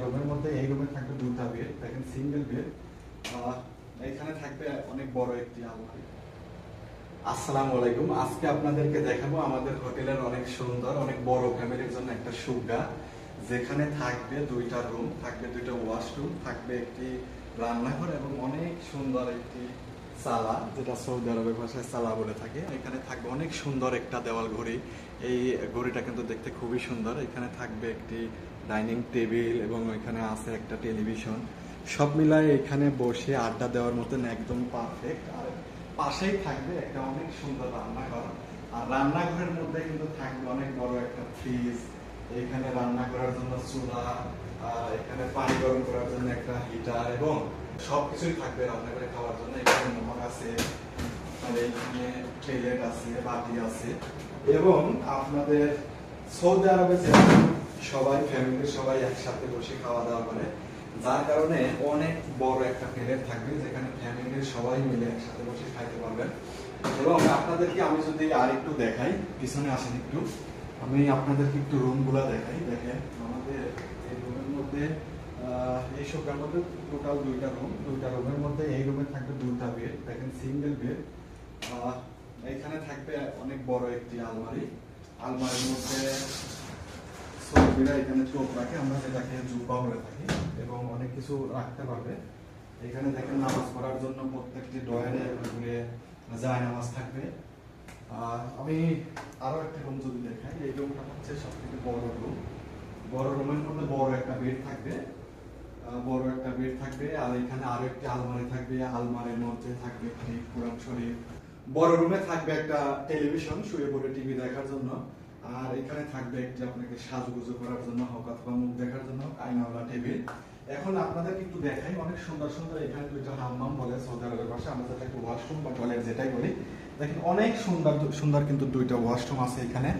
রুমের মধ্যে এই রুমে থাকবে দুটা বেড, দেখেন সিঙ্গেল বেড। এখানে থাকবে অনেক বড় একটি আলমারি। আসসালামু আলাইকুম, আজকে আপনাদেরকে দেখাবো আমাদের হোটেলের অনেক সুন্দর অনেক বড় ফ্যামিলির জন্য একটা সুবিধা, যেখানে থাকবে দুইটা রুম, থাকবে দুইটা ওয়াশরুম, থাকবে একটি রান্নাঘর এবং অনেক সুন্দর একটি সালা, যেটা সৌদি আরবের ভাষায় সালা বলে থাকে। এখানে থাকবে অনেক সুন্দর একটা দেওয়াল ঘড়ি। এই ঘড়িটা কিন্তু দেখতে খুবই সুন্দর। এখানে থাকবে একটি ডাইনিং টেবিল এবং এখানে আছে একটা টেলিভিশন। সব মিলায় এখানে বসে আড্ডা দেওয়ার মতন একদম পারফেক্ট। আর পাশেই থাকবে একটা অনেক সুন্দর রান্নাঘর। আর রান্নাঘরের মধ্যে কিন্তু থাকবে অনেক বড় একটা ফ্রিজ, এখানে রান্না করার জন্য চুলা, এখানে পানি গরম করার জন্য একটা হিটার এবং সবকিছুই থাকবে রান্নাঘরে খাওয়ার জন্য। এখানে মগ আছে, আর এখানে প্লেট আছে, বাটি আছে। এবং আপনাদের সৌদি আরবে সবাই ফ্যামিলির সবাই একসাথে বসে খাওয়া দাওয়া করে, যার কারণে অনেক বড় একটা প্লেট থাকবে, যেখানে ফ্যামিলির সবাই মিলে একসাথে বসে খাইতে পারবেন। এবং আপনাদেরকে আমি যদি আর একটু দেখাই, পিছনে আসেন একটু, আমি আপনাদেরকে একটু রুমগুলো দেখাই। দেখেন আমাদের এই রুমের মধ্যে এই শোকের মধ্যে টোটাল দুইটা রুমের মধ্যে এই রুমে থাকবে দুটা বেড, দেখেন সিঙ্গেল বেড। এখানে থাকবে অনেক বড় একটি আলমারি। আলমারির মধ্যে সৌদিরা এখানে চোখ রাখে, আমরা যেটাকে জুব্বা বলে থাকি, এবং অনেক কিছু রাখতে পারবে। এখানে দেখেন নামাজ পড়ার জন্য প্রত্যেকটি ডয়ারে যায় নামাজ থাকবে। আমি আরো একটা রুম যদি দেখাই, এই রুমটা হচ্ছে সব থেকে বড় রুম। বড় রুমের মধ্যে বড় একটা বেড থাকবে, আর এখানে আরো একটি আলমারি থাকবে। আলমারির মধ্যে থাকবে একটি কোরআন শরীফ। বড় রুমে থাকবে একটা টেলিভিশন, শুয়ে পড়ে টিভি দেখার জন্য। আর এখানে থাকবে একটি আপনাকে সাজগুজু করার জন্য, হোক অথবা মুখ দেখার জন্য আয়নাওয়ালা টেবিল। এখন আপনাদেরকে একটু দেখাই, অনেক সুন্দর সুন্দর এখানে দুইটা হাম্মাম বলে সৌদি আরবের ভাষায়, আমরা যেটা একটু ওয়াশরুম বা টয়লেট যেটাই বলি। দেখেন অনেক সুন্দর সুন্দর কিন্তু দুইটা ওয়াশরুম আছে এখানে।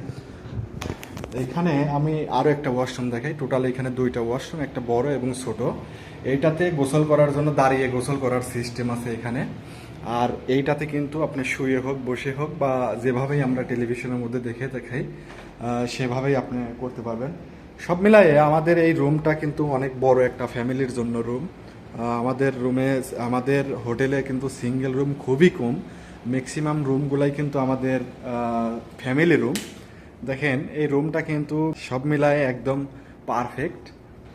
এখানে আমি আরো একটা ওয়াশরুম দেখাই। টোটাল এখানে দুইটা ওয়াশরুম, একটা বড় এবং ছোট। এইটাতে গোসল করার জন্য দাঁড়িয়ে গোসল করার সিস্টেম আছে এখানে। আর এইটাতে কিন্তু আপনি শুয়ে হোক, বসে হোক, বা যেভাবেই আমরা টেলিভিশনের মধ্যে দেখাই সেভাবেই আপনি করতে পারবেন। সব মিলায়ে আমাদের এই রুমটা কিন্তু অনেক বড় একটা ফ্যামিলির জন্য রুম। আমাদের হোটেলে কিন্তু সিঙ্গেল রুম খুবই কম, ম্যাক্সিমাম রুমগুলাই কিন্তু আমাদের ফ্যামিলি রুম। দেখেন এই রুমটা কিন্তু সব মিলায়ে একদম পারফেক্ট।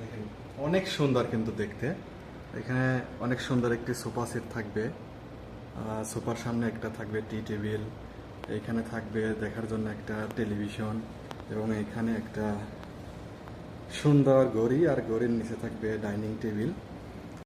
দেখেন অনেক সুন্দর কিন্তু দেখতে। এখানে অনেক সুন্দর একটি সোফা সেট থাকবে, সোফার সামনে একটা থাকবে টি টেবিল, এখানে থাকবে দেখার জন্য একটা টেলিভিশন, এবং এখানে একটা সুন্দর ঘড়ি, আর ঘড়ির নিচে থাকবে ডাইনিং টেবিল।